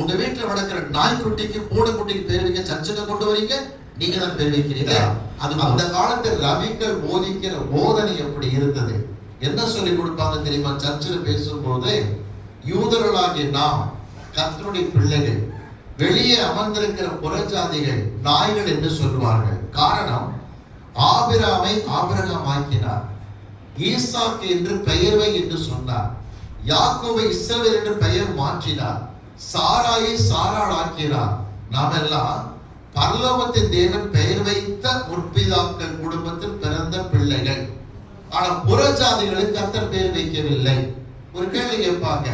உங்க வீட்டுல வளர்க்கிற நாய்க்குட்டிக்கு பூனைக்குட்டிக்கு பேர் வைக்க சர்ச்சுக்கு கொண்டு வரீங்க, நீங்க தான் பேர் வைக்கிறீங்க. அது அந்த காலத்தில் ரவிகள் போதிக்கிற போதனை எப்படி இருந்தது, என்ன சொல்லி கொடுப்பாங்க தெரியுமா? சர்ச்சில் பேசும்போது யூதர்களாகிய நாம் கர்த்தருடைய பிள்ளைகள், வெளியே அமர்ந்திருக்கிற புறஜாதிகள் நாய்கள் என்று சொல்வார்கள். காரணம், ஆபிராமை ஆபிரகாம் ஆக்கினார், ஈசாக்கு என்று பெயர் வை என்று சொன்னார், யாக்கோபை இஸ்ரவேல் என்று பெயர் மாற்றினார், சாராயை சாராள் ஆக்கினார். நாம் எல்லாம் பரலோகத்தின் தேவன் பெயர் வைத்த முற்பிதாக்கள் குடும்பத்தில் பிறந்த பிள்ளைகள். ஆனா புறஜாதிகளுக்கு கர்த்தர் பெயர் வைக்கவில்லை. ஒரு கேள்வி கேட்பாங்க,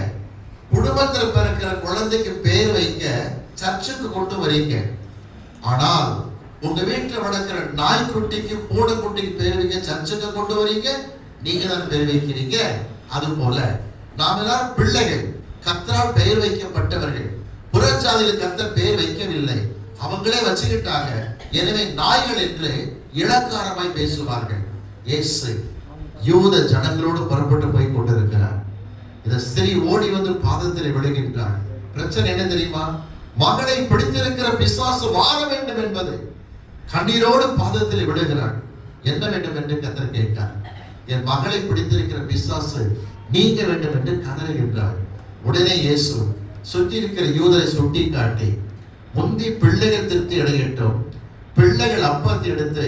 குடும்பத்தில் பிறக்கிற குழந்தைக்கு பெயர் வைக்க சர்ச்சுக்கு கொண்டு வரீங்க, ஆனால் உங்க வீட்டில் வளர்க்கிற நாய்க்குட்டிக்கு பூனைக்குட்டிக்கு பேர் வைக்க சர்ச்சுக்கு கொண்டு வரீங்க, நீங்க தான் பேர் வைக்கிறீங்க. அது போல நாம் எல்லாரும் பிள்ளைகள், கர்த்தரால் பெயர் வைக்கப்பட்டவர்கள். புறஜாதியில் கர்த்தர் பெயர் வைக்கவில்லை, அவங்களே வச்சுக்கிட்டாங்க. எனவே நாய்கள் என்று இலக்காரமாய் பேசுவார்கள். இயேசு யூத ஜனங்களோடு புறப்பட்டு போய் கொண்டிருக்கிறார். இந்த ஸ்திரீ ஓடி வந்து பாதத்தில் விழுகின்றார். பிரச்சனை என்ன தெரியுமா? மகளை பிடித்திருக்கிற பிசாசு மாற வேண்டும் என்பது. கண்ணீரோடு பாதத்தில் விழுகிறார். என்ன வேண்டும் என்று கர்த்தர் கேட்டார். என் மகளை பிடித்திருக்கிற பிசாசு நீங்க வேண்டும் என்று கதறுகின்றார். உடனே இயேசு சுற்றி இருக்கிற யூதரை சுட்டி காட்டி, முந்தி பிள்ளைகள் திருப்தி அடையட்டும், பிள்ளைகள் அப்பத்தை எடுத்து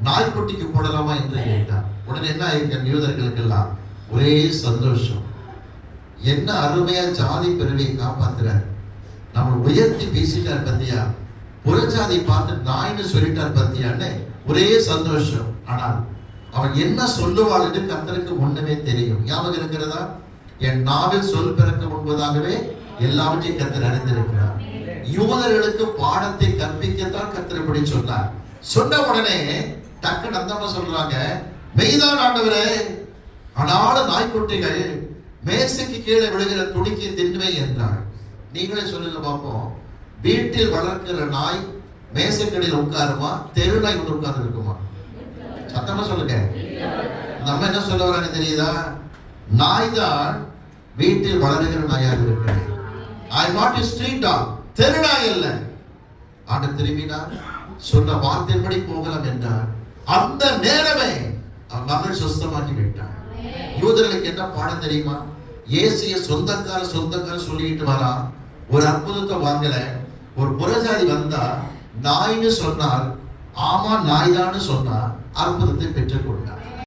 நாய்க்குட்டிக்கு போடலாமா என்று கேட்டார். உடனே என்ன ஆயிருக்க, யூதர்களுக்கெல்லாம் ஒரே சந்தோஷம். என்ன அருமையா ஜாதி பெருமையை காப்பாத்துறார், நம்ம உயர்த்தி பேசிட்டார் பத்தியா, புறஜாதி பார்த்து நாய்னு சொல்லிட்டார் பத்தியான்னு ஒரே சந்தோஷம். ஆனால் அவன் என்ன சொல்லுவாள் என்று கர்த்தருக்கு ஒண்ணுமே தெரியும். ஞாபகம் இருக்கிறதா? என் நாவில் சொல் பிறக்க முன்பதாகவே எல்லாவற்றையும் கர்த்தர் அறிந்திருக்கிறார். யூதர்களுக்கு பாடத்தை கற்பிக்கத்தான் கர்த்தர் இப்படி சொன்னார். சொன்ன உடனே டக்கு நந்தமா சொல்றாங்க, மெய்தான் ஆண்டவரே, ஆனாலும் நாய்க்குட்டிகள் மேசைக்கு கீழே விழுகிற துணிக்கு தின்னுவை என்றார். நீங்களே சொல்லுங்க பார்ப்போம், வீட்டில் வளர்க்கிற நாய் மேசைக்கடியில் உட்காருமா, தெரு நாய் வந்து உட்கார்ந்து இருக்குமா? சத்தமா சொல்லுங்க. நம்ம என்ன சொல்ல வராங்க தெரியுதா? நாய் தான் வீட்டில் வளருகிற நாயாக இருக்கிறது. I not a street dog, தெரு நாய் அல்ல. ஆண்டு திரும்பினார், சொன்ன வார்த்தைப்படி போகலாம் என்றார். அந்த நேரமே அவன் மகள் சுத்தமாக்கி விட்டான். யூதர்களுக்கு என்ன பாடம் தெரியுமா? இயேசுய சொந்தக்கார சொல்லிட்டு வரா, ஒரு அற்புதத்தை வாங்கல. ஒரு புறஜாதி வந்தா நாய்னு சொன்னார், ஆமா நாய்தான்னு சொன்னா அற்புதத்தை பெற்றுக் கொண்டார்.